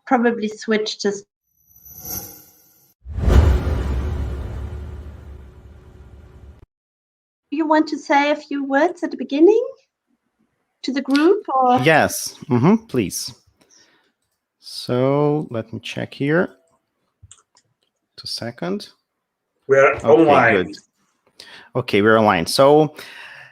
probably switch to... You want to say a few words at the beginning to the group? Or? Yes, please. So let me check here. 2 seconds. We're online. Good. Okay, we're online. So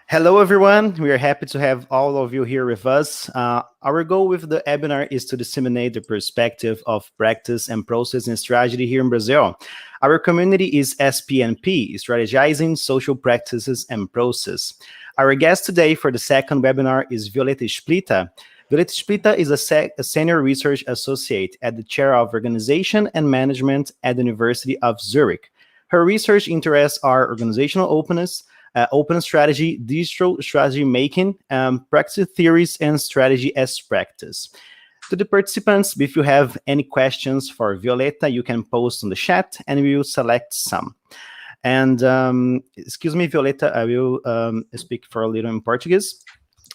hello, everyone. We are happy to have all of you here with us. Our goal with the webinar is to disseminate the perspective of practice and process and strategy here in Brazil. Our community is SPNP, Strategizing Social Practices and Process. Our guest today for the second webinar is Violetta Splitter. Violetta Splitter is a senior research associate at the Chair of Organization and Management at the University of Zurich. Her research interests are organizational openness, open strategy, digital strategy making, practice theories, and strategy as practice. To the participants, if you have any questions for Violetta, you can post on the chat and we will select some. And excuse me, Violetta, I will speak for a little in Portuguese.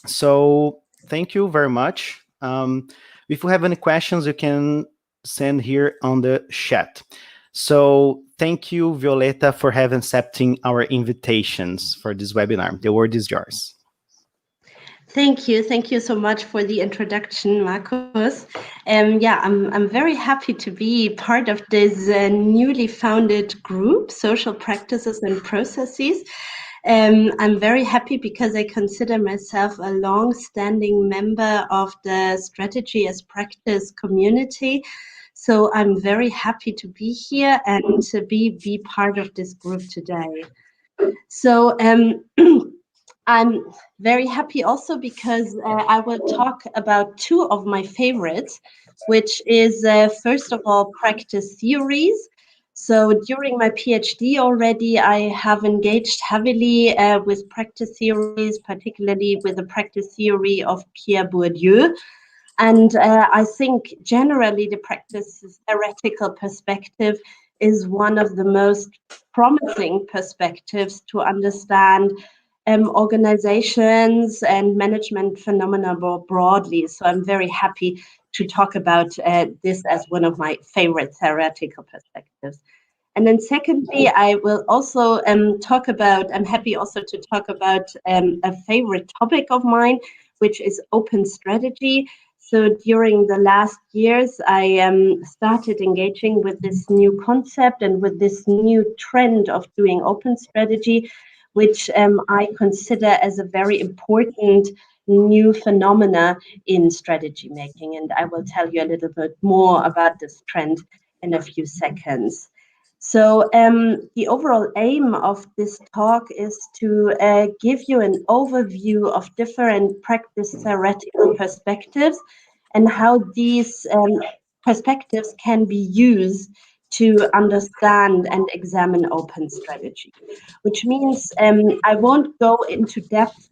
So thank you very much. If you have any questions, you can send here on the chat. So thank you, Violetta, for accepting our invitations for this webinar. The word is yours. Thank you. Thank you so much for the introduction, Marcus. I'm very happy to be part of this newly founded group, Social Practices and Processes. I'm very happy because I consider myself a long-standing member of the Strategy as Practice community. So I'm very happy to be here and to be part of this group today. So I'm very happy also because I will talk about two of my favorites, which is first of all practice theories. So during my PhD already, I have engaged heavily with practice theories, particularly with the practice theory of Pierre Bourdieu. And I think generally the practice theoretical perspective is one of the most promising perspectives to understand organizations and management phenomena more broadly. So I'm very happy to talk about this as one of my favorite theoretical perspectives. And then secondly, I will also talk about, I'm happy also to talk about a favorite topic of mine, which is open strategy. So during the last years, I started engaging with this new concept and with this new trend of doing open strategy, which I consider as a very important new phenomena in strategy making. And I will tell you a little bit more about this trend in a few seconds. So the overall aim of this talk is to give you an overview of different practice theoretical perspectives and how these perspectives can be used to understand and examine open strategy, which means I won't go into depth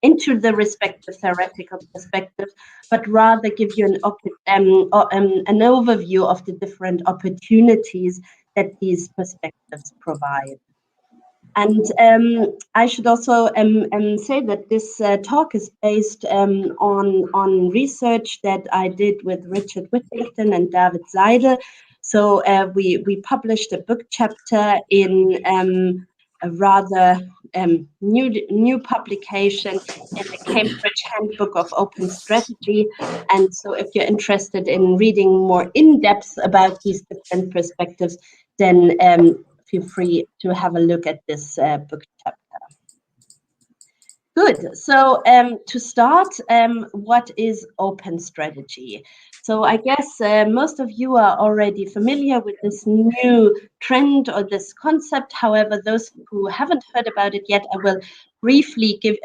into the respective theoretical perspectives, but rather give you an overview of the different opportunities that these perspectives provide. And I should also say that this talk is based on research that I did with Richard Whittington and David Seidl. So we published a book chapter in a rather new publication in the Cambridge Handbook of Open Strategy. And so if you're interested in reading more in depth about these different perspectives, then feel free to have a look at this book chapter. Good. So to start, what is open strategy? So I guess most of you are already familiar with this new trend or this concept. However, those who haven't heard about it yet, I will briefly give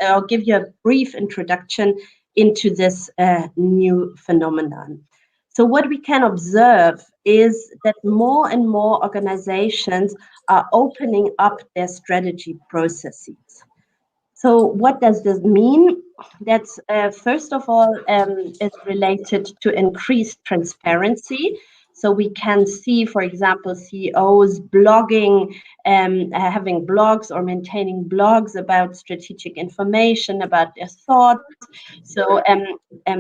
you a brief introduction into this new phenomenon. So what we can observe is that more and more organizations are opening up their strategy processes. So what does this mean? That's first of all is related to increased transparency. So we can see, for example, CEOs blogging, having blogs or maintaining blogs about strategic information, about their thoughts. So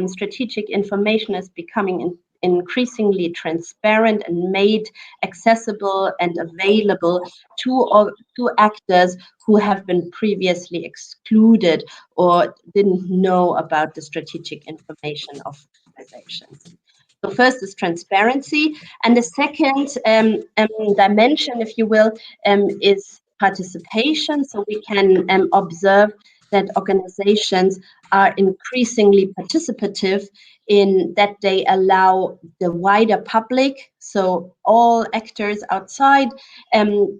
strategic information is becoming increasingly transparent and made accessible and available to actors who have been previously excluded or didn't know about the strategic information of organizations. So first is transparency, and the second dimension, if you will, is participation. So we can observe that organizations are increasingly participative in that they allow the wider public, so all actors outside,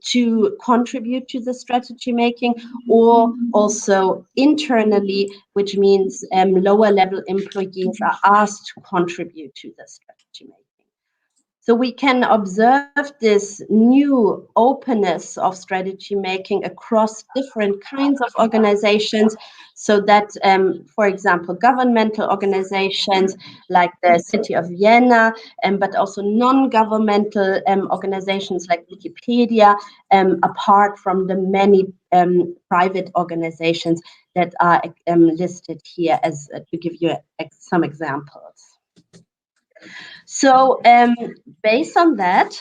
to contribute to the strategy making, or also internally, which means lower level employees are asked to contribute to the strategy making. So we can observe this new openness of strategy making across different kinds of organizations, so that, for example, governmental organizations like the City of Vienna, but also non-governmental organizations like Wikipedia, apart from the many private organizations that are listed here as to give you some examples. So based on that,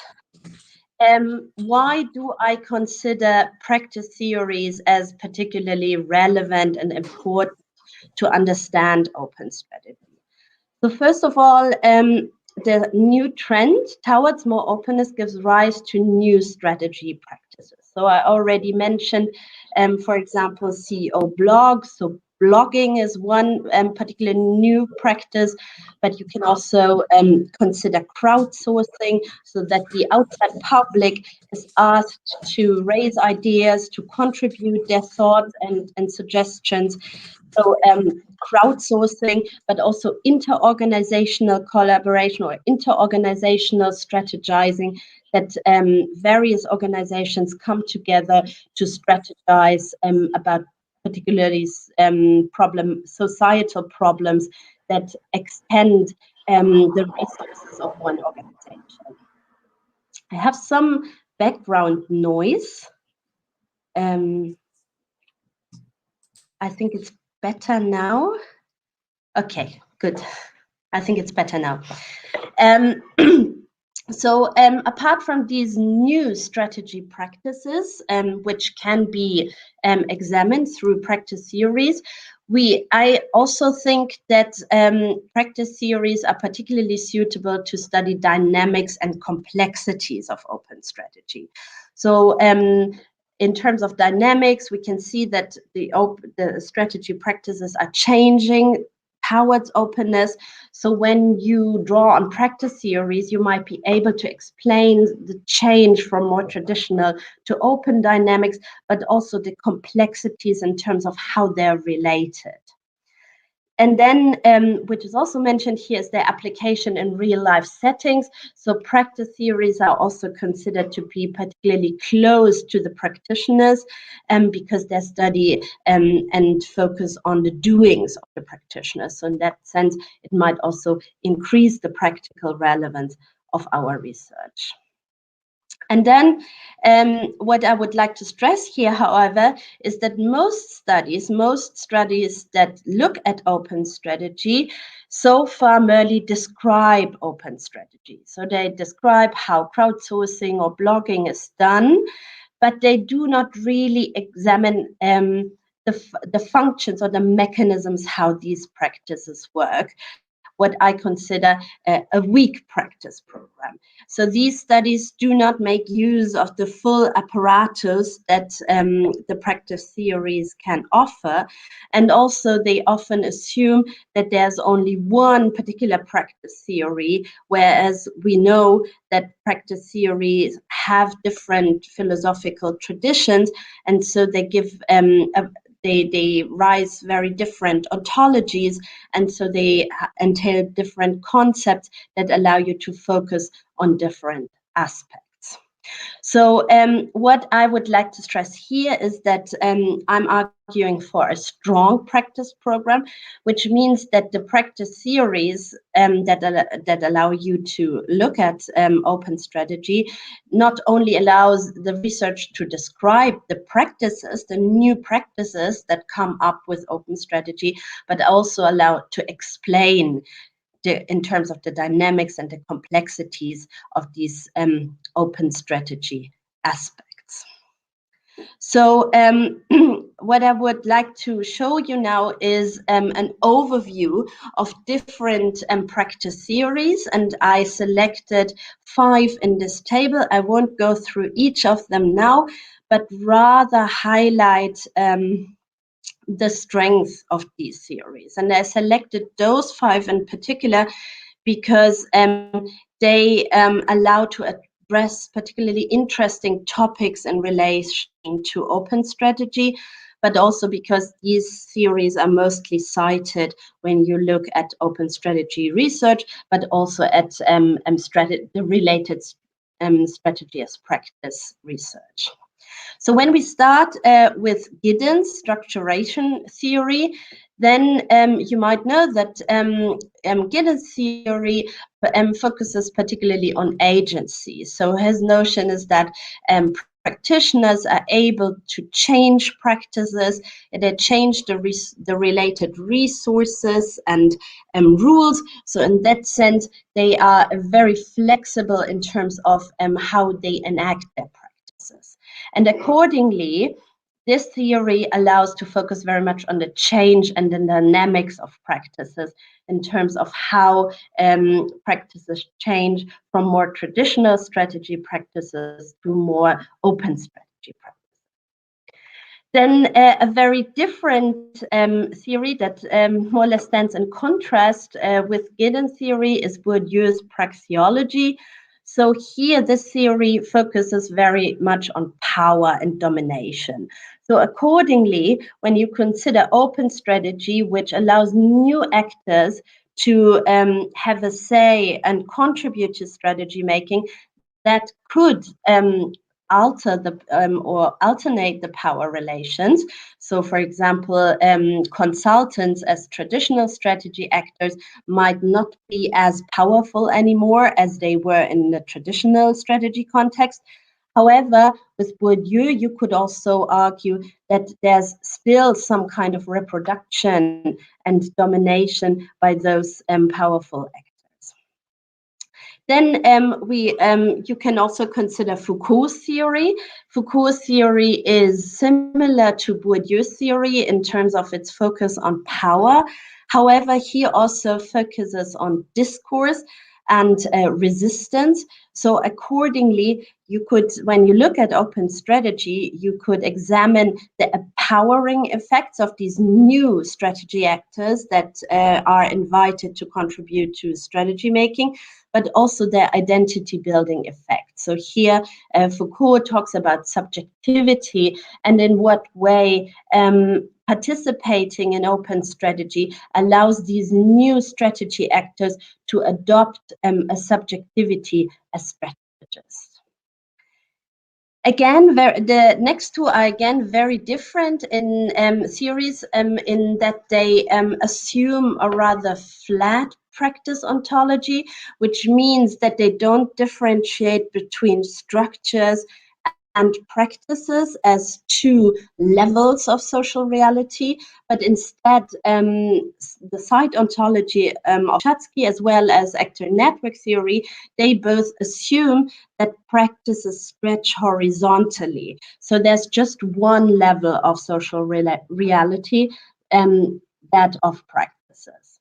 why do I consider practice theories as particularly relevant and important to understand open strategy? So first of all, the new trend towards more openness gives rise to new strategy practices. So I already mentioned, for example, CEO blogs. So blogging is one particular new practice, but you can also consider crowdsourcing, so that the outside public is asked to raise ideas, to contribute their thoughts and suggestions. So crowdsourcing, but also inter-organizational collaboration or inter-organizational strategizing, that various organizations come together to strategize about particularly societal problems that extend the resources of one organization. I have some background noise. I think it's better now. Okay, good. I think it's better now. So apart from these new strategy practices, which can be examined through practice theories, I also think that practice theories are particularly suitable to study dynamics and complexities of open strategy. So in terms of dynamics, we can see that the strategy practices are changing towards openness. So when you draw on practice theories, you might be able to explain the change from more traditional to open dynamics, but also the complexities in terms of how they're related. And then, which is also mentioned here, is their application in real-life settings. So practice theories are also considered to be particularly close to the practitioners, because they study and focus on the doings of the practitioners. So in that sense, it might also increase the practical relevance of our research. And then what I would like to stress here, however, is that most studies that look at open strategy so far merely describe open strategy. So they describe how crowdsourcing or blogging is done, but they do not really examine the functions or the mechanisms how these practices work, what I consider a weak practice program. So these studies do not make use of the full apparatus that the practice theories can offer. And also they often assume that there's only one particular practice theory, whereas we know that practice theories have different philosophical traditions, and so they give they rise very different ontologies, and so they entail different concepts that allow you to focus on different aspects. So what I would like to stress here is that I'm arguing for a strong practice program, which means that the practice theories that allow you to look at open strategy not only allows the research to describe the practices, the new practices that come up with open strategy, but also allow to explain in terms of the dynamics and the complexities of these open strategy aspects. So what I would like to show you now is an overview of different practice theories, and I selected 5 in this table. I won't go through each of them now, but rather highlight the strength of these theories. And I selected those 5 in particular because they allow to address particularly interesting topics in relation to open strategy, but also because these theories are mostly cited when you look at open strategy research, but also at the related strategy as practice research. So when we start with Giddens' structuration theory, then you might know that Giddens' theory focuses particularly on agency. So his notion is that practitioners are able to change practices, they change the related resources and rules. So in that sense, they are very flexible in terms of how they enact their practices. And accordingly, this theory allows to focus very much on the change and the dynamics of practices in terms of how practices change from more traditional strategy practices to more open strategy practices. Then a very different theory that more or less stands in contrast with Giddens' theory is Bourdieu's praxeology. So here, this theory focuses very much on power and domination. So accordingly, when you consider open strategy, which allows new actors to have a say and contribute to strategy making, that could alter the or alternate the power relations. So for example, consultants as traditional strategy actors might not be as powerful anymore as they were in the traditional strategy context. However, with Bourdieu, you could also argue that there's still some kind of reproduction and domination by those powerful actors. Then you can also consider Foucault's theory. Foucault's theory is similar to Bourdieu's theory in terms of its focus on power. However, he also focuses on discourse and resistance. So accordingly, you could, when you look at open strategy, you could examine the empowering effects of these new strategy actors that are invited to contribute to strategy making, but also their identity building effect. So here, Foucault talks about subjectivity and in what way participating in open strategy allows these new strategy actors to adopt a subjectivity as strategists. Again, the next two are again very different in theories in that they assume a rather flat practice ontology, which means that they don't differentiate between structures and practices as two levels of social reality, but instead the site ontology of Schatzky as well as actor network theory, they both assume that practices stretch horizontally. So there's just one level of social reality, that of practices.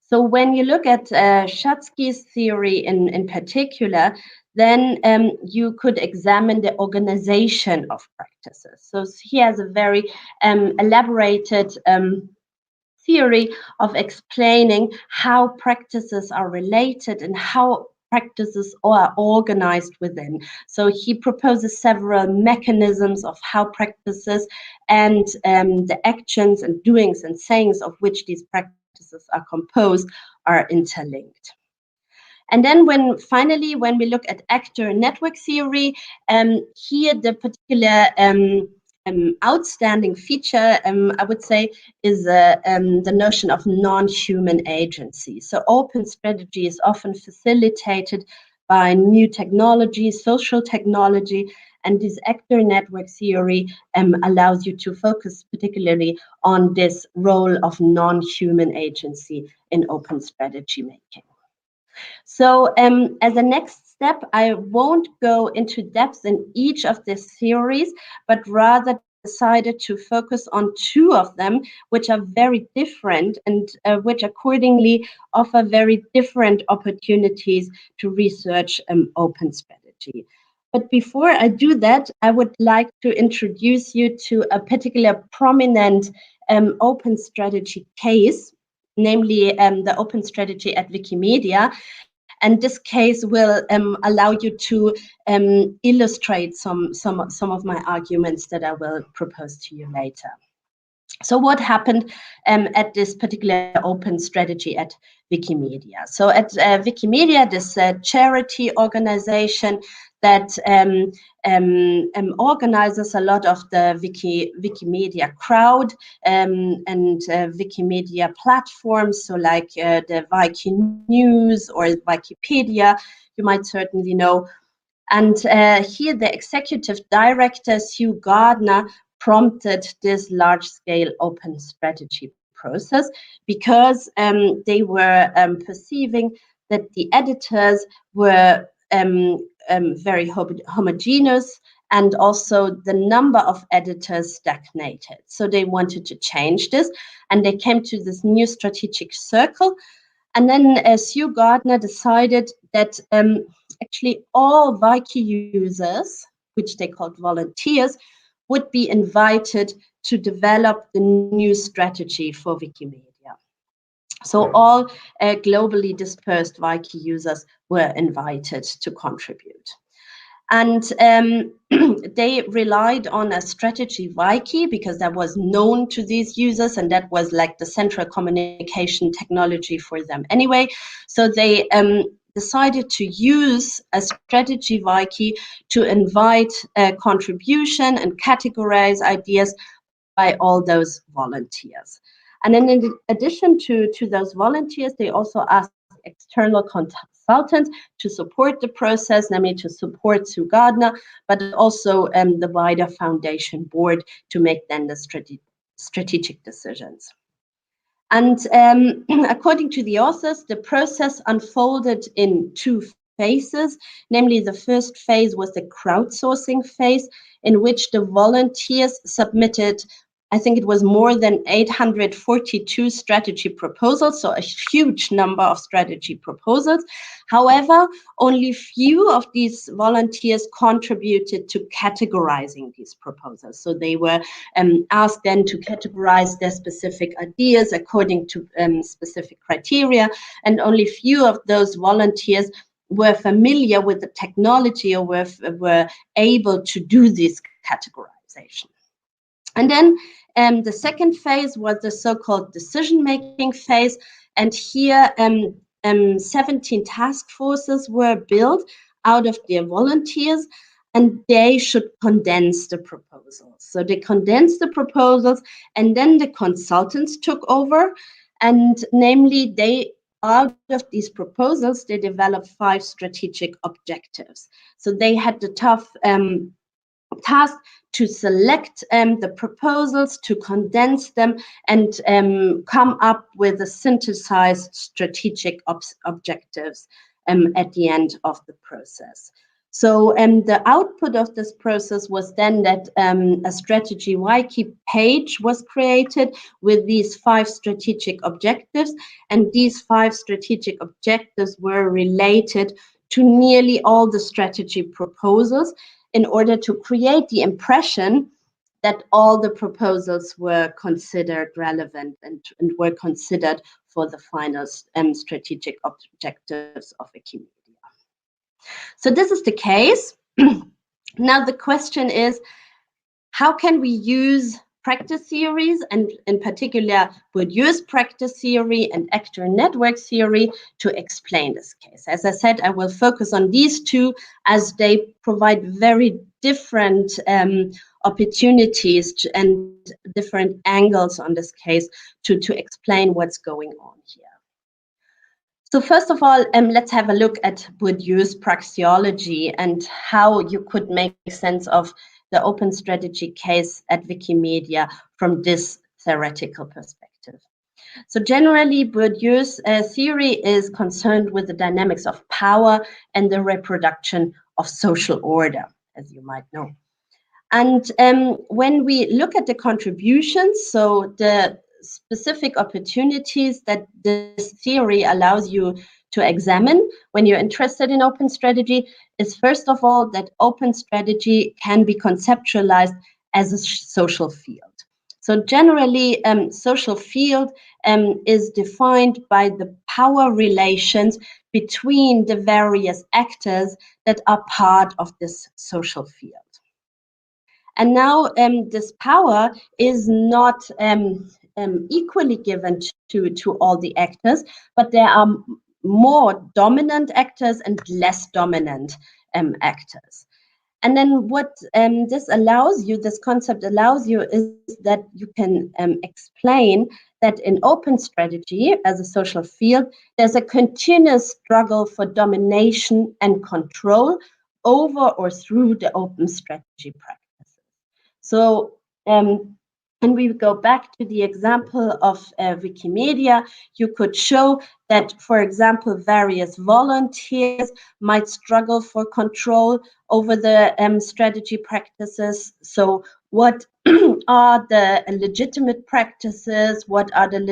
So when you look at Schatzky's theory in particular, then you could examine the organization of practices. So he has a very elaborated theory of explaining how practices are related and how practices are organized within. So he proposes several mechanisms of how practices and the actions and doings and sayings of which these practices are composed are interlinked. And then when we look at actor network theory, here the particular outstanding feature, I would say, is the notion of non-human agency. So open strategy is often facilitated by new technology, social technology, And this actor network theory allows you to focus particularly on this role of non-human agency in open strategy making. So as a next step, I won't go into depth in each of these theories, but rather decided to focus on two of them, which are very different and which accordingly offer very different opportunities to research open strategy. But before I do that, I would like to introduce you to a particular prominent open strategy case, namely the open strategy at Wikimedia. And this case will allow you to illustrate some of my arguments that I will propose to you later. So what happened at this particular open strategy at Wikimedia? So at Wikimedia, this charity organization that organizes a lot of the Wikimedia crowd and Wikimedia platforms, so like the Wiki News or Wikipedia, you might certainly know. And here the executive director, Sue Gardner, prompted this large-scale open strategy process because they were perceiving that the editors were very homogeneous, and also the number of editors stagnated. So they wanted to change this, and they came to this new strategic circle. And then Sue Gardner decided that actually all Wiki users, which they called volunteers, would be invited to develop the new strategy for Wikimedia. So all globally dispersed Wiki users were invited to contribute. And they relied on a strategy wiki because that was known to these users, and that was like the central communication technology for them anyway. So they decided to use a strategy wiki to invite contribution and categorize ideas by all those volunteers. And then in addition to those volunteers, they also asked external consultants to support the process, namely to support Sue Gardner, but also the wider foundation board to make then the strategic decisions. And according to the authors, the process unfolded in two phases. Namely, the first phase was the crowdsourcing phase, in which the volunteers submitted, I think it was more than 842 strategy proposals, so a huge number of strategy proposals. However, only few of these volunteers contributed to categorizing these proposals. So they were asked then to categorize their specific ideas according to specific criteria, and only few of those volunteers were familiar with the technology or were able to do this categorization. And then the second phase was the so-called decision-making phase. And here 17 task forces were built out of their volunteers, and they should condense the proposals. So they condensed the proposals, and then the consultants took over. And namely, out of these proposals, they developed 5 strategic objectives. So they had the tough task to select the proposals, to condense them, and come up with a synthesized strategic objectives at the end of the process. So the output of this process was then that a strategy wiki page was created with these 5 strategic objectives, and these 5 strategic objectives were related to nearly all the strategy proposals, in order to create the impression that all the proposals were considered relevant and were considered for the final strategic objectives of Wikimedia. So this is the case. Now the question is, how can we use practice theories, and in particular Bourdieu's practice theory and actor network theory, to explain this case? As I said, I will focus on these two as they provide very different opportunities and different angles on this case to explain what's going on here. So first of all, let's have a look at Bourdieu's praxeology and how you could make sense of the open strategy case at Wikimedia from this theoretical perspective. So generally, Bourdieu's theory is concerned with the dynamics of power and the reproduction of social order, as you might know. And when we look at the contributions, so the specific opportunities that this theory allows you to examine when you're interested in open strategy is, first of all, that open strategy can be conceptualized as a social field. So generally, social field is defined by the power relations between the various actors that are part of this social field. And now this power is not equally given to all the actors, but there are more dominant actors and less dominant actors. And then what this concept allows you is that you can explain that in open strategy as a social field, there's a continuous struggle for domination and control over or through the open strategy practice. So when we go back to the example of Wikimedia, you could show that, for example, various volunteers might struggle for control over the strategy practices. So what are the legitimate practices? What are the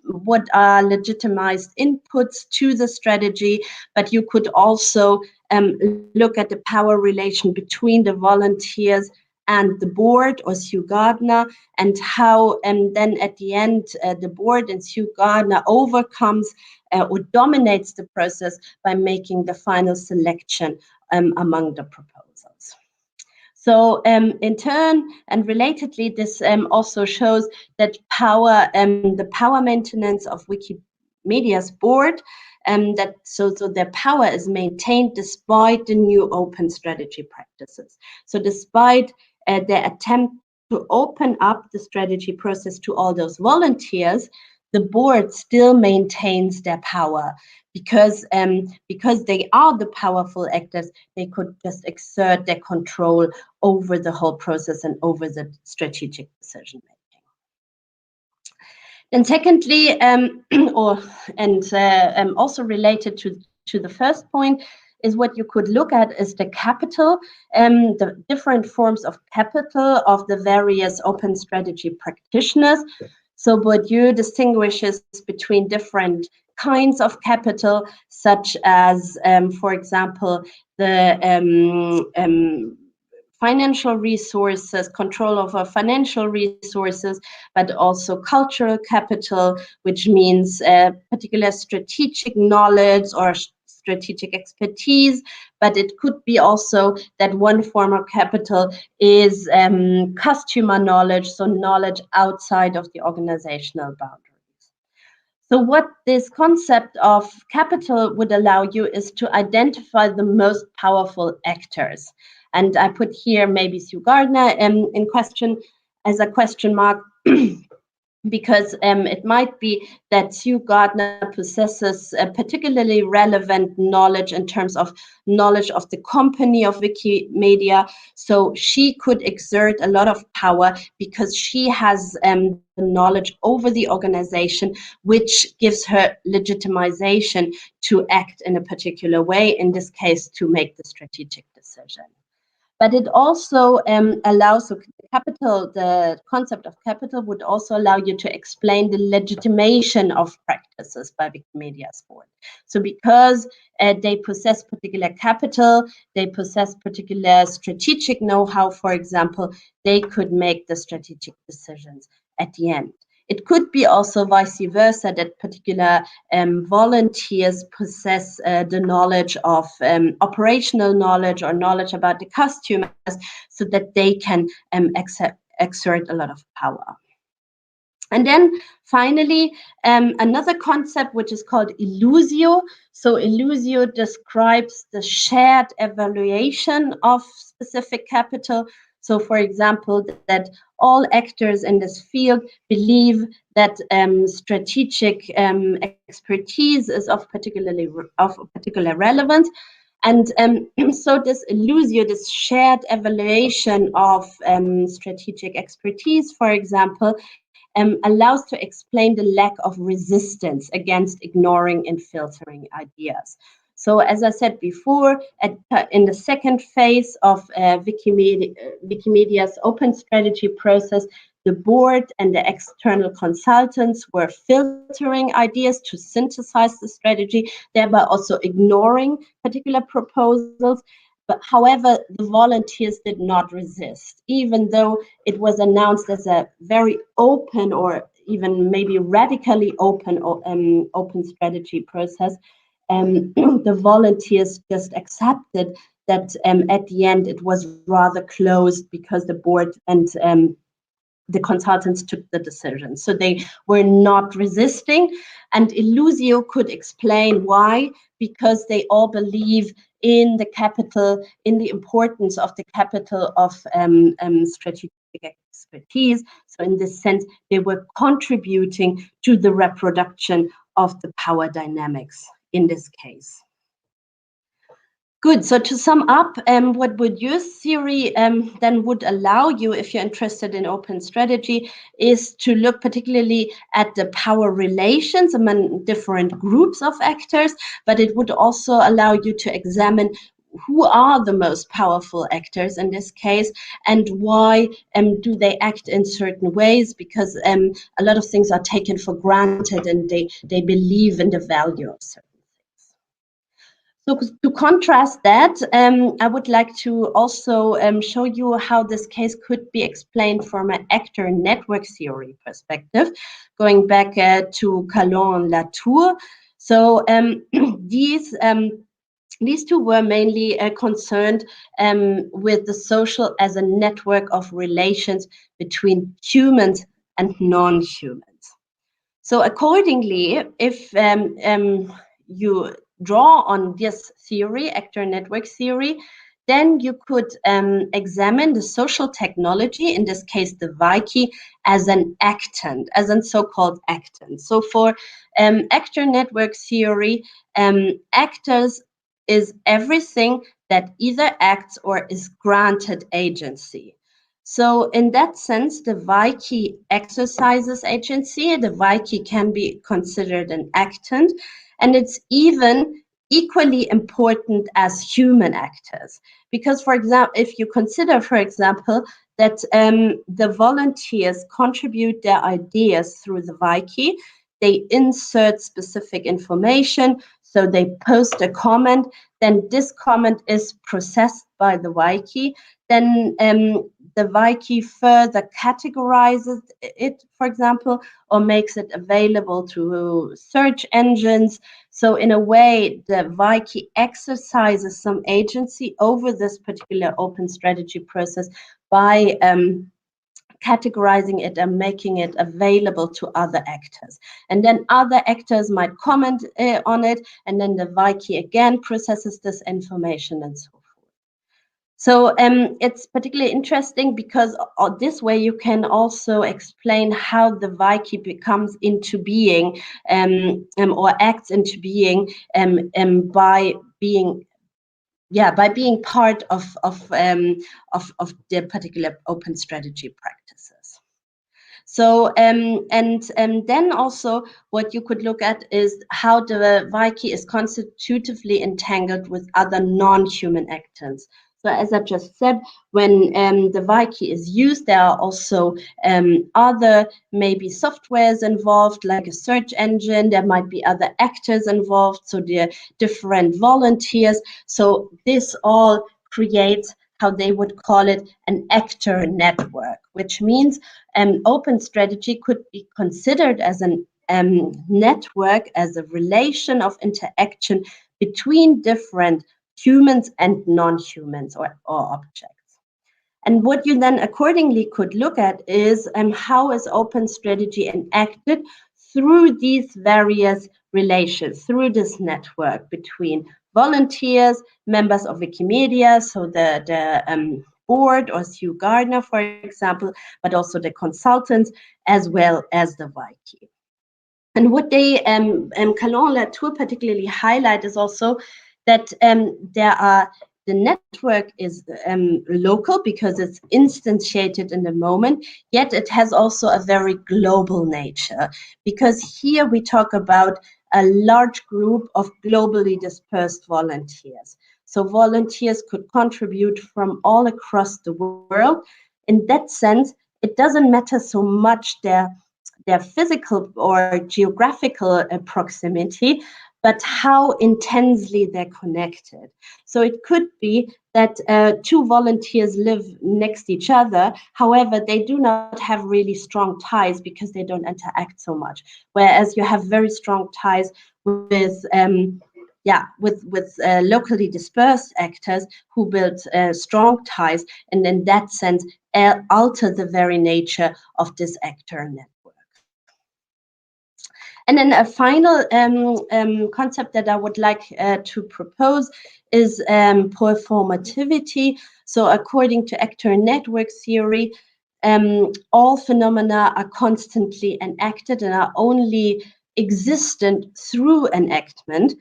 what are legitimized inputs to the strategy? But you could also look at the power relation between the volunteers and the board or Sue Gardner, and how then at the end the board and Sue Gardner overcomes or dominates the process by making the final selection among the proposals. So in turn and relatedly, this also shows that the power maintenance of Wikimedia's board, so their power is maintained despite the new open strategy practices. So despite their attempt to open up the strategy process to all those volunteers, the board still maintains their power because they are the powerful actors. They could just exert their control over the whole process and over the strategic decision making. And secondly, also related to the first point, is what you could look at is the capital, the different forms of capital of the various open strategy practitioners. So Bourdieu distinguishes between different kinds of capital, such as, for example, the financial resources, control over financial resources, but also cultural capital, which means particular strategic knowledge or strategic expertise, but it could be also that one form of capital is customer knowledge, so knowledge outside of the organizational boundaries. So what this concept of capital would allow you is to identify the most powerful actors. And I put here maybe Sue Gardner in question as a question mark, because it might be that Sue Gardner possesses a particularly relevant knowledge in terms of knowledge of the company of Wikimedia. So she could exert a lot of power because she has the knowledge over the organization, which gives her legitimization to act in a particular way, in this case, to make the strategic decision. But it also allows the concept of capital would also allow you to explain the legitimation of practices by Wikimedia's board. So because they possess particular capital, they possess particular strategic know-how, for example, they could make the strategic decisions at the end. It could be also vice versa, that particular volunteers possess the knowledge of operational knowledge or knowledge about the customers, so that they can exert a lot of power. And then finally, another concept which is called illusio. So illusio describes the shared evaluation of specific capital. So, for example, that all actors in this field believe that strategic expertise is of particular relevance. And so this illusio, this shared evaluation of strategic expertise, for example, allows to explain the lack of resistance against ignoring and filtering ideas. So, as I said before, in the second phase of Wikimedia's open strategy process, the board and the external consultants were filtering ideas to synthesize the strategy, thereby also ignoring particular proposals. But however, the volunteers did not resist, even though it was announced as a very open or even maybe radically open strategy process. The volunteers just accepted that at the end it was rather closed because the board and the consultants took the decision. So they were not resisting, and Illusio could explain why, because they all believe in the capital, in the importance of the capital of strategic expertise. So in this sense, they were contributing to the reproduction of the power dynamics in this case. Good. So to sum up, what Bourdieu's theory then would allow you, if you're interested in open strategy, is to look particularly at the power relations among different groups of actors, but it would also allow you to examine who are the most powerful actors in this case, and why do they act in certain ways, because a lot of things are taken for granted and they believe in the value of certain. So to contrast that, I would like to also show you how this case could be explained from an actor network theory perspective, going back to Calon and Latour. So these two were mainly concerned with the social as a network of relations between humans and non-humans. So accordingly, if you draw on this theory, actor network theory, then you could examine the social technology, in this case the Wiki, as an actant, as a so-called actant. So for actor network theory, actors is everything that either acts or is granted agency. So in that sense, the Wiki exercises agency. The Wiki can be considered an actant, and it's even equally important as human actors. Because, for example, if you consider, for example, that the volunteers contribute their ideas through the Wiki, they insert specific information, so they post a comment, then this comment is processed by the Wiki, then the Wiki further categorizes it, for example, or makes it available to search engines. So in a way, the Wiki exercises some agency over this particular open strategy process by categorizing it and making it available to other actors. And then other actors might comment on it, and then the Wiki again processes this information and so forth. So it's particularly interesting because this way you can also explain how the Wiki becomes into being or acts into being by being part of the particular open strategy practices. So and then also what you could look at is how the Wiki is constitutively entangled with other non-human actors. So as I just said, when the Wiki is used, there are also other maybe softwares involved, like a search engine. There might be other actors involved, so there are different volunteers. So this all creates how they would call it an actor network, which means open strategy could be considered as an network, as a relation of interaction between different humans and non-humans or objects. And what you then accordingly could look at is how is open strategy enacted through these various relations, through this network between volunteers, members of Wikimedia, so the board or Sue Gardner, for example, but also the consultants, as well as the Wiki. And what they, Calon Latour particularly highlight is also that the network is local because it's instantiated in the moment, yet it has also a very global nature, because here we talk about a large group of globally dispersed volunteers. So volunteers could contribute from all across the world. In that sense, it doesn't matter so much their physical or geographical proximity, but how intensely they're connected. So it could be that two volunteers live next to each other. However, they do not have really strong ties because they don't interact so much. Whereas you have very strong ties with locally dispersed actors who build strong ties, and in that sense alter the very nature of this actor network. And then a final concept that I would like to propose is performativity. So according to actor network theory, all phenomena are constantly enacted and are only existent through enactment.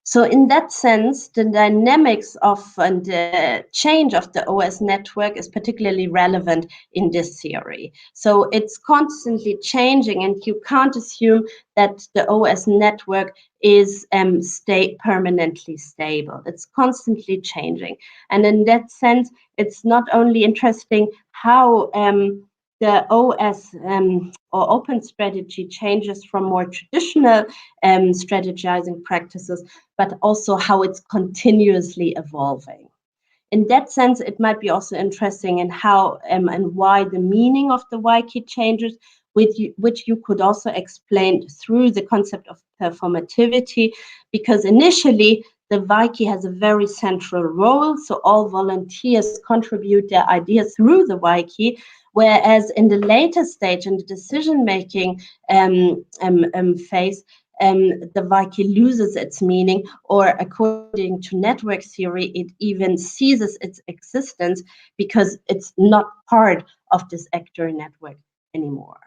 So in that sense, the dynamics of and the change of the OS network is particularly relevant in this theory. So it's constantly changing, and you can't assume that the OS network is permanently stable. It's constantly changing. And in that sense, it's not only interesting how the OS or open strategy changes from more traditional strategizing practices, but also how it's continuously evolving. In that sense, it might be also interesting in how and why the meaning of the Wiki changes, which you could also explain through the concept of performativity, because initially the Wiki has a very central role, so all volunteers contribute their ideas through the Wiki, whereas in the later stage, in the decision-making phase, the Wiki loses its meaning, or according to network theory, it even ceases its existence because it's not part of this actor network anymore.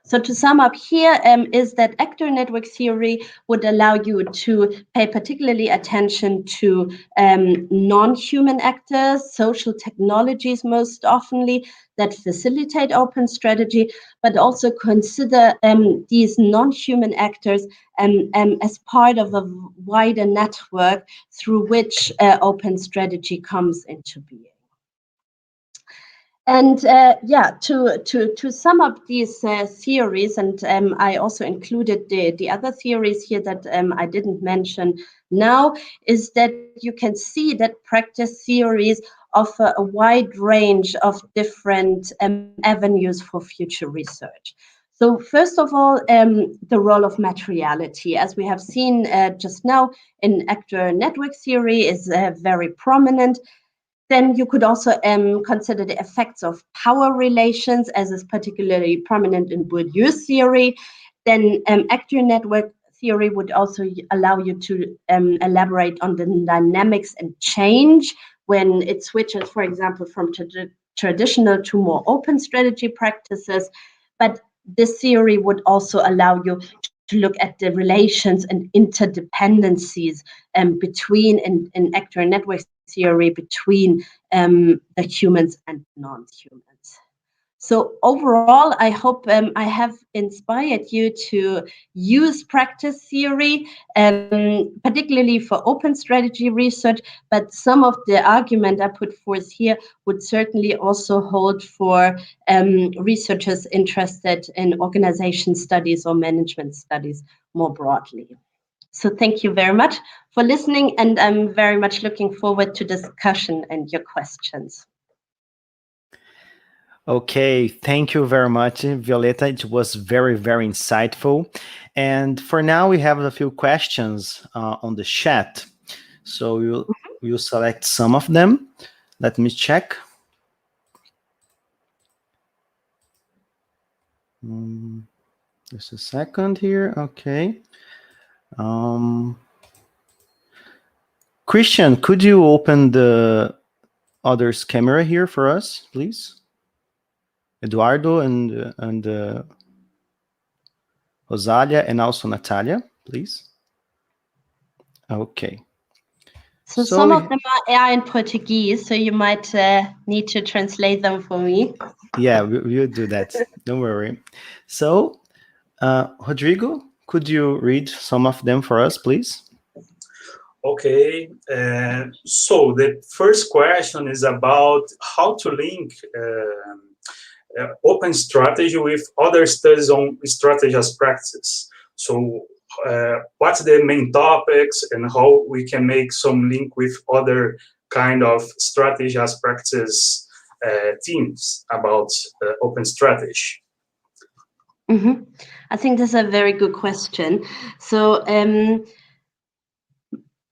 So to sum up here is that actor network theory would allow you to pay particularly attention to non-human actors, social technologies most oftenly that facilitate open strategy, but also consider these non-human actors as part of a wider network through which open strategy comes into being. And to sum up these theories, and I also included the other theories here that I didn't mention now, is that you can see that practice theories offer a wide range of different avenues for future research. So first of all, the role of materiality, as we have seen just now in actor network theory, is very prominent. Then you could also consider the effects of power relations, as is particularly prominent in Bourdieu's theory. Then actor network theory would also allow you to elaborate on the dynamics and change when it switches, for example, from traditional to more open strategy practices. But this theory would also allow you to look at the relations and interdependencies between in actor network theory between the humans and non-humans. So overall, I hope I have inspired you to use practice theory, particularly for open strategy research, but some of the argument I put forth here would certainly also hold for researchers interested in organization studies or management studies more broadly. So thank you very much for listening, and I'm very much looking forward to discussion and your questions. Okay, thank you very much, Violetta. It was very, very insightful. And for now, we have a few questions on the chat. So we'll select some of them. Let me check. Just a second here. Okay. Christian, could you open the other's camera here for us, please? Eduardo and Rosalia, and also Natália, please. Okay. So some of them are in Portuguese, so you might need to translate them for me. Yeah, we'll do that. Don't worry. So, Rodrigo, could you read some of them for us, please? Okay. So the first question is about how to link open strategy with other studies on strategy as practice. So what's the main topics and how we can make some link with other kind of strategy as practice teams about open strategy? Mm-hmm. I think that's a very good question. So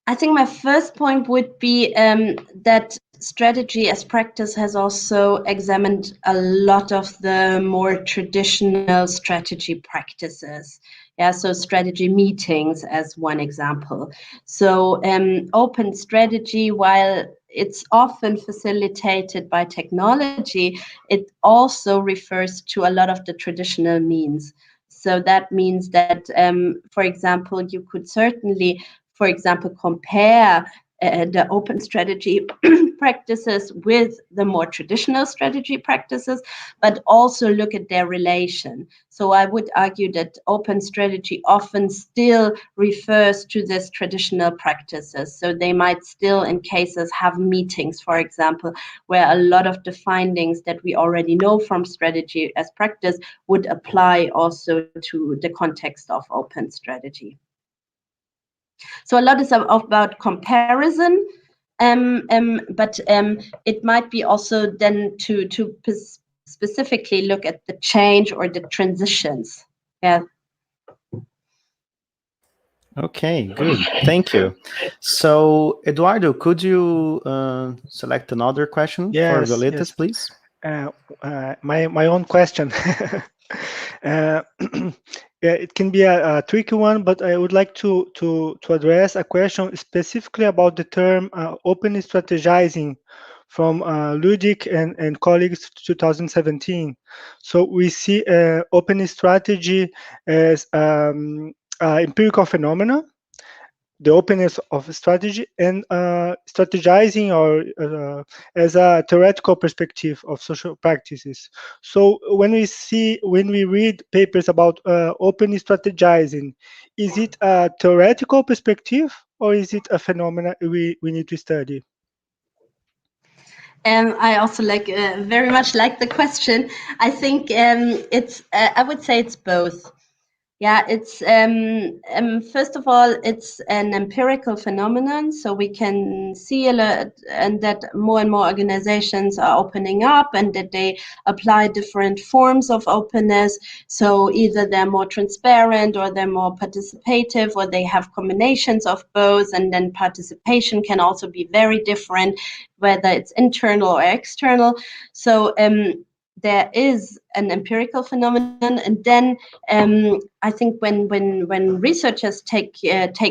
I think my first point would be that strategy as practice has also examined a lot of the more traditional strategy practices. Yeah, so strategy meetings as one example. So open strategy, while it's often facilitated by technology, it also refers to a lot of the traditional means. So that means that, for example, you could certainly, for example, compare the open strategy practices with the more traditional strategy practices, but also look at their relation. So I would argue that open strategy often still refers to this traditional practices. So they might still, in cases, have meetings, for example, where a lot of the findings that we already know from strategy as practice would apply also to the context of open strategy. So a lot is about comparison, but it might be also then to specifically look at the change or the transitions. Yeah. Okay, good. Thank you. So, Eduardo, could you select another question for Violetta, please? My own question. Yeah, it can be a tricky one, but I would like to address a question specifically about the term open strategizing from Zurich and colleagues 2017. So we see open strategy as empirical phenomena, the openness of strategy, and strategizing or as a theoretical perspective of social practices. So when we read papers about open strategizing, is it a theoretical perspective or is it a phenomena we need to study? I also very much like the question. I think it's I would say it's both. Yeah, it's first of all, it's an empirical phenomenon. So we can see a lot, and that more and more organizations are opening up, and that they apply different forms of openness. So either they're more transparent, or they're more participative, or they have combinations of both. And then participation can also be very different, whether it's internal or external. So there is an empirical phenomenon, and then I think when researchers take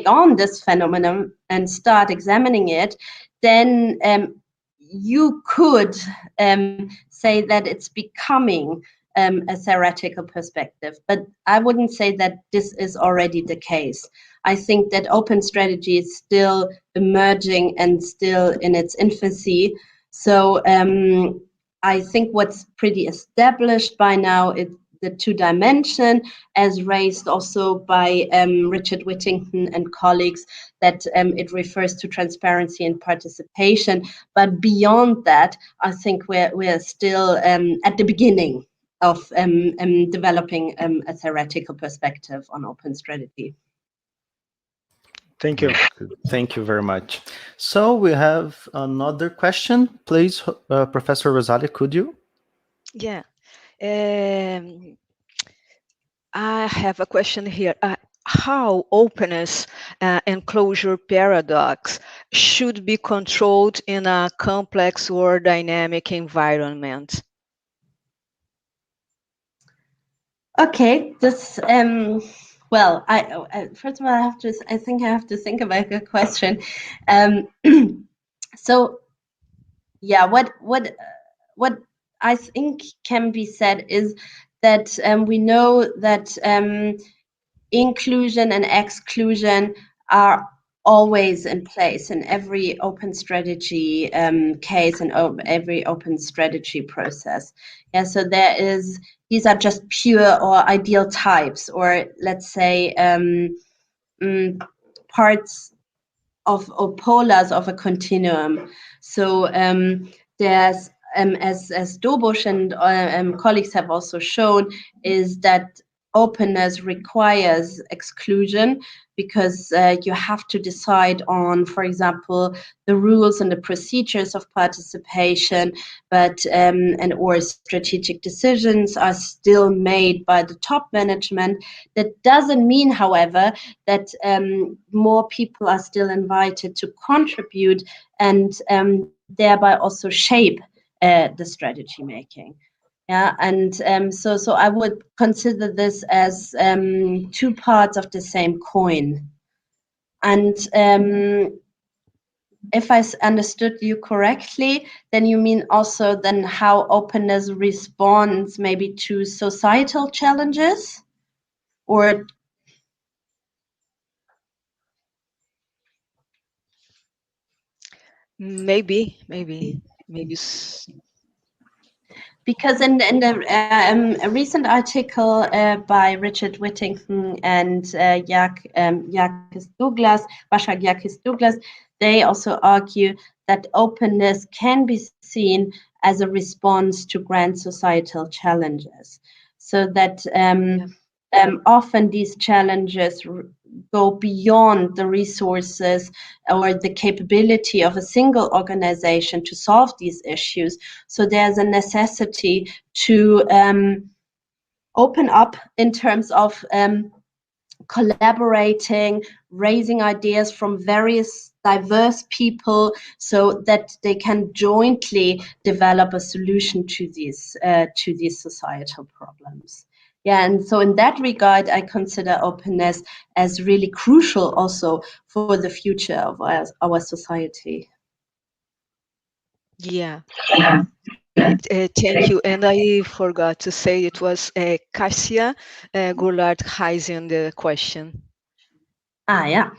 on this phenomenon and start examining it, then you could say that it's becoming a theoretical perspective, but I wouldn't say that this is already the case. I think that open strategy is still emerging and still in its infancy. So I think what's pretty established by now is the two dimension, as raised also by Richard Whittington and colleagues, that it refers to transparency and participation. But beyond that, I think we're still at the beginning of developing a theoretical perspective on open strategy. Thank you. Thank you very much. So we have another question. Please, Professor Rosalia, could you? Yeah. I have a question here. How openness and closure paradox should be controlled in a complex or dynamic environment? Okay, this well, I first of all, I think I have to think about the question. So yeah, what I think can be said is that we know that inclusion and exclusion are always in place in every open strategy case and every open strategy process. Yeah, so these are just pure or ideal types, or let's say parts of or polars of a continuum. So there's as Dobosh and colleagues have also shown, is that openness requires exclusion, because you have to decide on, for example, the rules and the procedures of participation, but or strategic decisions are still made by the top management. That doesn't mean, however, that more people are still invited to contribute and thereby also shape the strategy making. Yeah, and so I would consider this as two parts of the same coin. And if I understood you correctly, then you mean also then how openness responds maybe to societal challenges, or? Maybe. Because in the a recent article by Richard Whittington and Yakis Douglas, they also argue that openness can be seen as a response to grand societal challenges. So that often these challenges go beyond the resources or the capability of a single organization to solve these issues. So there's a necessity to open up in terms of collaborating, raising ideas from various diverse people, so that they can jointly develop a solution to these societal problems. Yeah, and so in that regard, I consider openness as really crucial also for the future of our society. Yeah. Thank you. And I forgot to say it was Cassia Goulart raising the question. Yeah.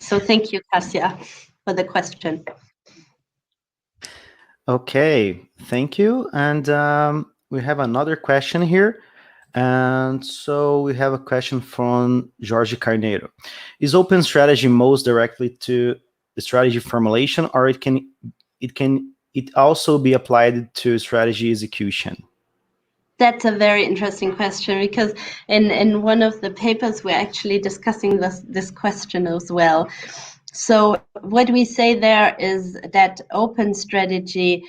So thank you, Cassia, for the question. Okay, thank you. And we have another question here. And so we have a question from Jorge Carneiro. Is open strategy most directly to the strategy formulation, or it can also be applied to strategy execution? That's a very interesting question, because in one of the papers we're actually discussing this question as well. So what we say there is that open strategy,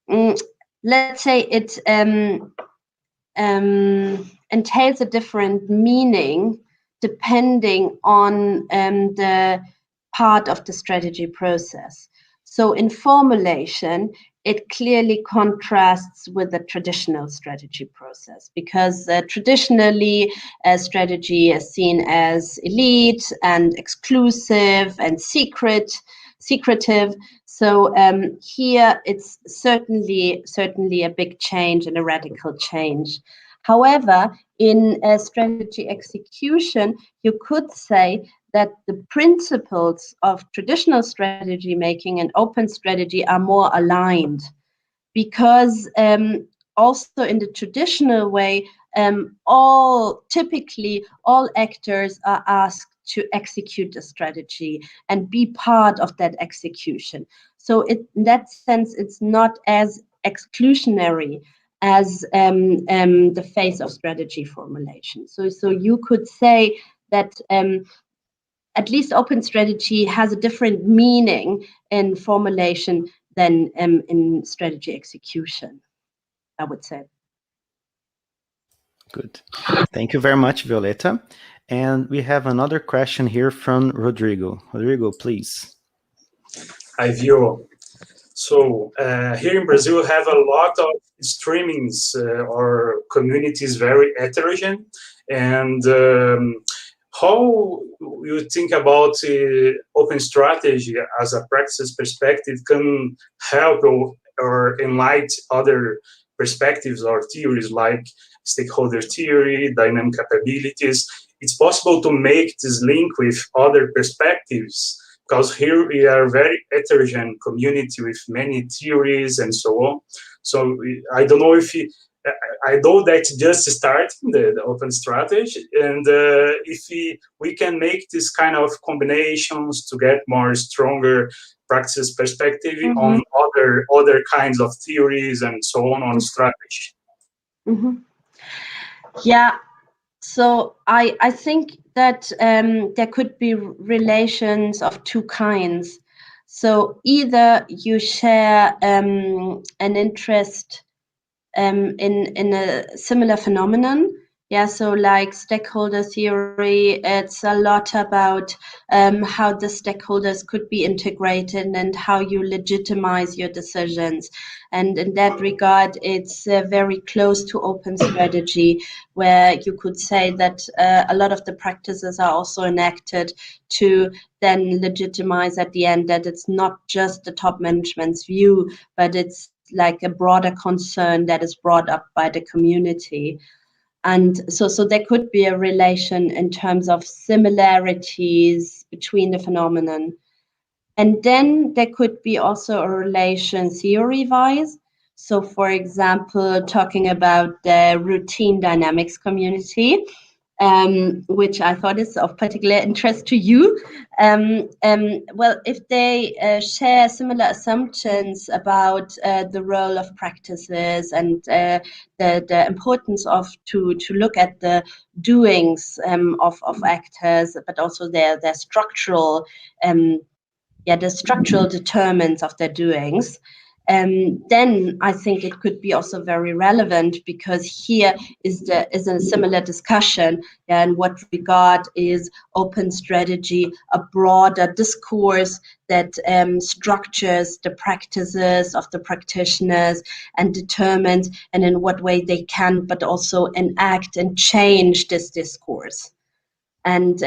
let's say it entails a different meaning depending on the part of the strategy process. So in formulation, it clearly contrasts with the traditional strategy process, because traditionally strategy is seen as elite and exclusive and secretive. So here it's certainly a big change and a radical change. However, in strategy execution, you could say that the principles of traditional strategy making and open strategy are more aligned, because also in the traditional way, typically all actors are asked to execute the strategy and be part of that execution. So in that sense, it's not as exclusionary as the phase of strategy formulation. So you could say that at least open strategy has a different meaning in formulation than in strategy execution, I would say. Good. Thank you very much, Violetta. And we have another question here from Rodrigo. Rodrigo, please. Hi, Vio. So here in Brazil, we have a lot of streamings or communities very heterogeneous, and how you think about open strategy as a practice perspective can help or enlighten other perspectives or theories like stakeholder theory, dynamic capabilities? It's possible to make this link with other perspectives, because here we are a very heterogeneous community with many theories and so on. So I don't know if I know that just starting the open strategy, and if we can make this kind of combinations to get more stronger practice perspective on other kinds of theories and so on strategy. Yeah. So I think that there could be relations of two kinds. So either you share an interest in a similar phenomenon. Yeah, so like stakeholder theory, it's a lot about how the stakeholders could be integrated and how you legitimize your decisions. And in that regard, it's very close to open strategy, where you could say that a lot of the practices are also enacted to then legitimize at the end that it's not just the top management's view, but it's like a broader concern that is brought up by the community. And so there could be a relation in terms of similarities between the phenomenon. And then there could be also a relation theory-wise. So for example, talking about the routine dynamics community, which I thought is of particular interest to you. Well, if they share similar assumptions about the role of practices and the importance of to look at the doings of actors, but also their structural the structural determinants of their doings, then I think it could be also very relevant, because here is a similar discussion. In what regard is open strategy a broader discourse that structures the practices of the practitioners and determines and in what way they can, but also enact and change this discourse. And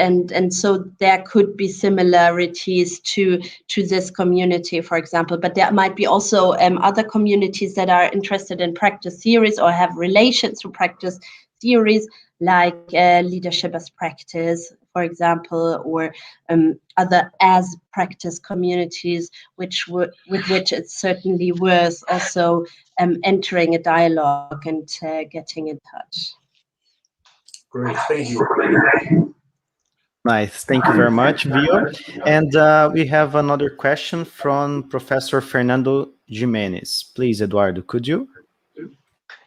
so there could be similarities to this community, for example, but there might be also other communities that are interested in practice theories or have relations to practice theories, like leadership as practice, for example, or other as practice communities, with which it's certainly worth also entering a dialogue and getting in touch. Great, thank you. Nice, thank you very much, Vio. And we have another question from Professor Fernando Jimenez. Please, Eduardo, could you?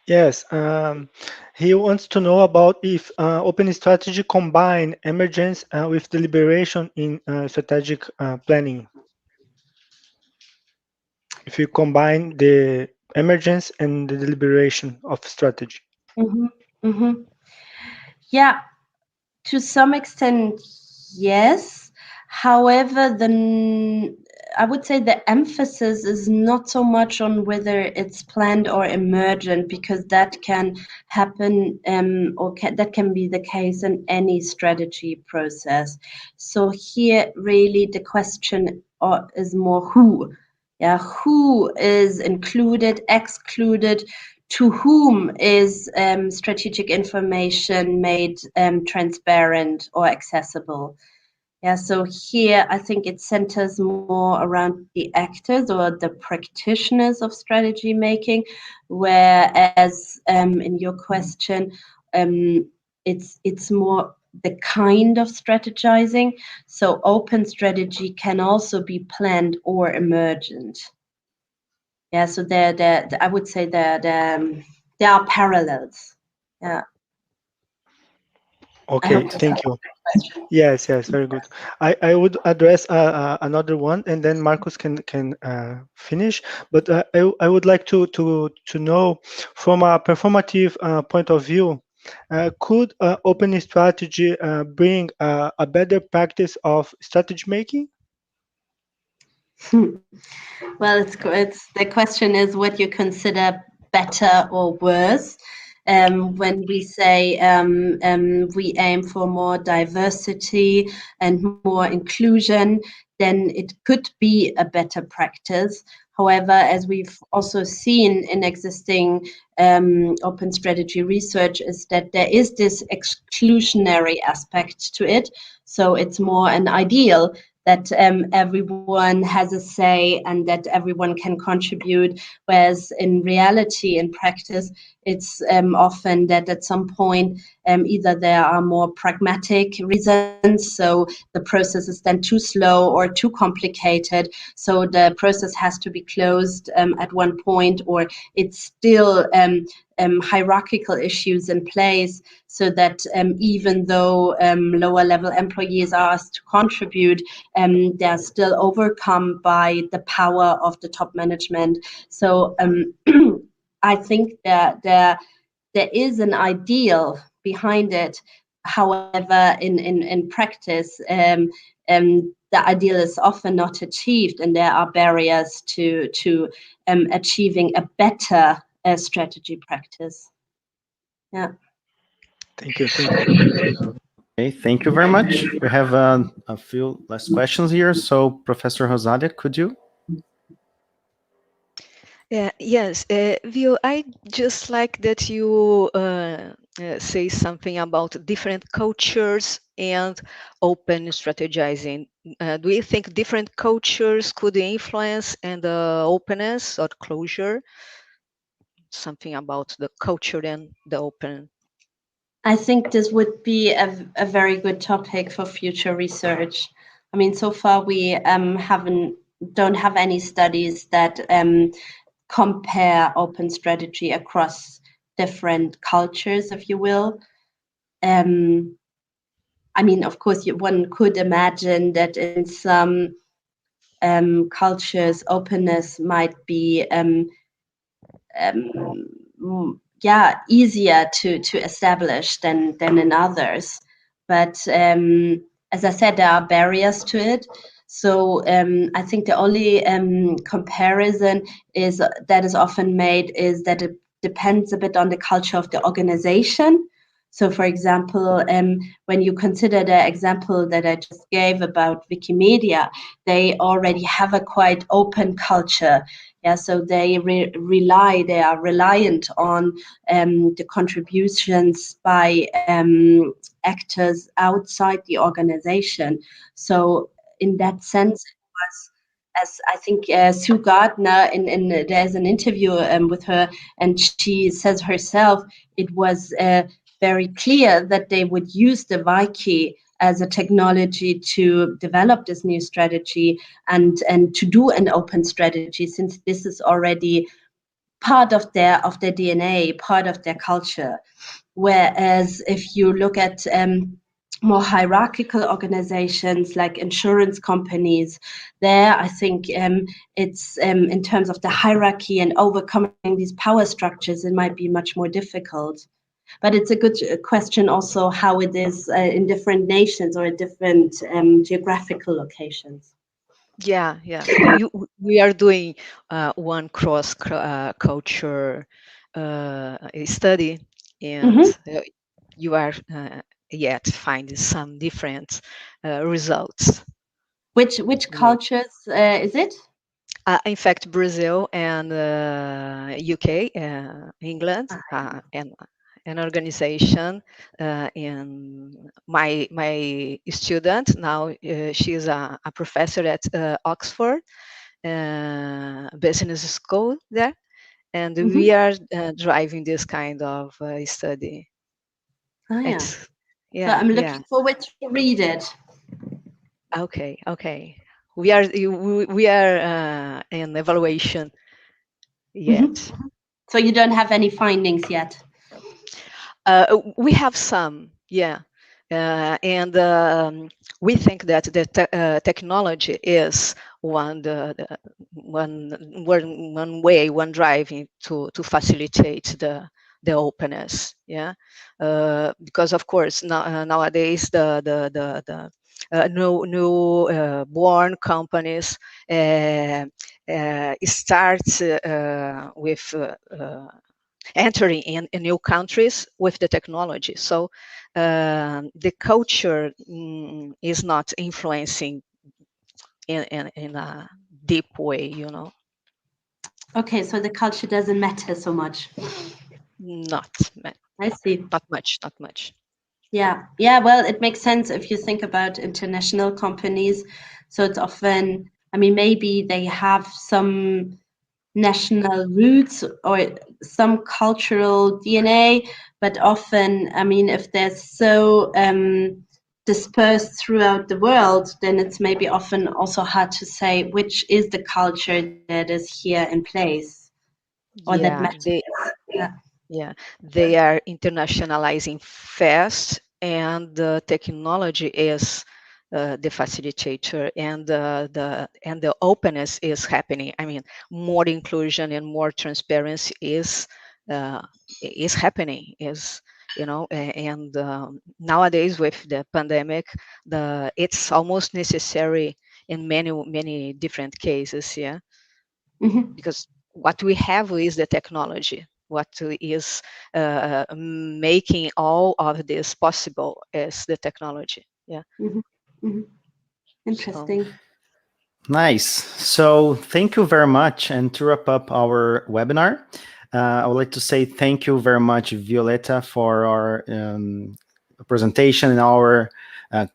Yes, he wants to know about if open strategy combine emergence with deliberation in strategic planning. If you combine the emergence and the deliberation of strategy. Yeah, to some extent, yes. However, I would say the emphasis is not so much on whether it's planned or emergent, because that can happen that can be the case in any strategy process. So here, really, the question is more who. Yeah, who is included, excluded, to whom is strategic information made transparent or accessible. Yeah, so here I think it centers more around the actors or the practitioners of strategy making, whereas in your question, it's more the kind of strategizing. So open strategy can also be planned or emergent. Yeah, so I would say that there are parallels. Yeah. Okay, thank you. Yes, very good. I would address another one, and then Marcus can finish. But I would like to know, from a performative point of view, could open strategy bring a better practice of strategy making? Well, it's the question is what you consider better or worse. when we say we aim for more diversity and more inclusion, then it could be a better practice. However, as we've also seen in existing open strategy research, is that there is this exclusionary aspect to it. So it's more an ideal that everyone has a say and that everyone can contribute, whereas in reality, in practice, it's often that at some point either there are more pragmatic reasons, so the process is then too slow or too complicated, so the process has to be closed at one point, or it's still hierarchical issues in place, so that even though lower level employees are asked to contribute, they're still overcome by the power of the top management. So I think that there is an ideal behind it. However, in practice, the ideal is often not achieved, and there are barriers to achieving a better strategy practice. Yeah. Thank you. Thank you. Okay, thank you very much. We have a few last questions here. So, Professor Rosalia, could you? Yes, Vil, I just like that you say something about different cultures and open strategizing. Do you think different cultures could influence and openness or closure? Something about the culture and the open. I think this would be a very good topic for future research. I mean, so far we don't have any studies that compare open strategy across different cultures, if you will. I mean, of course, one could imagine that in some cultures, openness might be easier to establish than in others. But as I said, there are barriers to it. So I think the only comparison that is often made is that it depends a bit on the culture of the organization. So, for example, when you consider the example that I just gave about Wikimedia, they already have a quite open culture. Yeah, so they they are reliant on the contributions by actors outside the organization. So, in that sense, it was, as I think Sue Gardner, there's an interview with her, and she says herself, it was very clear that they would use the Wiki as a technology to develop this new strategy and to do an open strategy, since this is already part of their DNA, part of their culture. Whereas if you look at more hierarchical organizations like insurance companies, there I think it's in terms of the hierarchy and overcoming these power structures, it might be much more difficult. But it's a good question also how it is in different nations or at different geographical locations. Yeah. We are doing one cross culture study, and you are yet finding some different results. Which cultures is it? In fact, Brazil and UK, England, and an organization. And my student now, she's a professor at Oxford Business School there, and we are driving this kind of study. Oh, yeah. So I'm looking forward to read it. Okay. We are in evaluation yet. So you don't have any findings yet? We have some, and we think that the technology is one way, one driving to facilitate the openness, because of course nowadays the new born companies start with entering in new countries with the technology. So the culture is not influencing in a deep way, you know. Okay, so the culture doesn't matter so much. I see. Not much. Yeah, well, it makes sense if you think about international companies. So it's often, I mean, maybe they have some national roots or some cultural DNA, but often, I mean, if they're so dispersed throughout the world, then it's maybe often also hard to say which is the culture that is here in place or that matters. They are internationalizing fast, and the technology is the facilitator, and the openness is happening. I mean, more inclusion and more transparency is happening. And nowadays with the pandemic, it's almost necessary in many different cases. Yeah, because what we have is the technology. What is making all of this possible is the technology. Yeah. Interesting. Nice. So thank you very much. And to wrap up our webinar, I would like to say thank you very much, Violetta, for our presentation and our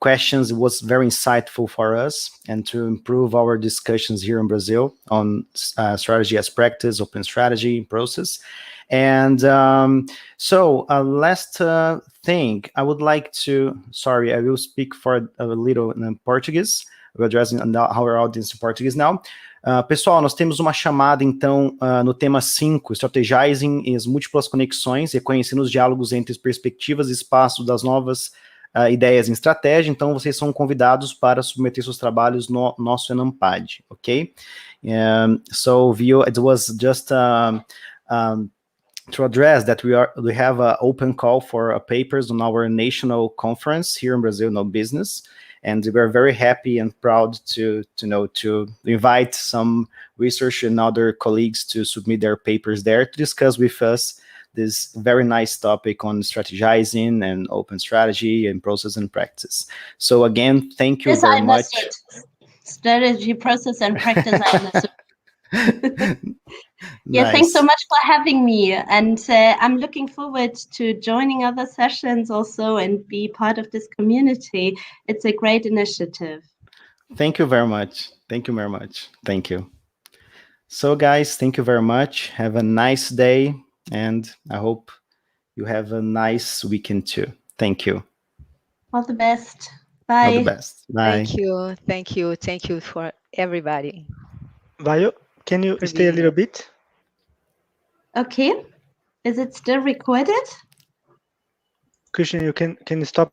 questions. It was very insightful for us and to improve our discussions here in Brazil on strategy as practice, open strategy process. And so last thing, I would like to, sorry, I will speak for a little in Portuguese. We're addressing our audience in Portuguese now. Pessoal, nós temos uma chamada, então, no tema 5, Strategizing as múltiplas conexões, reconhecendo os diálogos entre as perspectivas e espaços das novas ideias em estratégia. Então, vocês são convidados para submeter seus trabalhos no nosso ANPAD, ok? So, it was just to address that we have an open call for papers on our national conference here in Brazil, No Business. And we're very happy and proud to invite some research and other colleagues to submit their papers there to discuss with us this very nice topic on strategizing and open strategy and process and practice. So again, thank you very much. Strategy, process, and practice. I understood. Yeah, Nice. thanks so much for having me. And I'm looking forward to joining other sessions also and be part of this community. It's a great initiative. Thank you very much. Thank you very much. Thank you. So guys, thank you very much. Have a nice day. And I hope you have a nice weekend too. Thank you. All the best. Bye. All the best. Bye. Thank you for everybody. Vio, can you stay a little bit? Okay. Is it still recorded? Christian, you can stop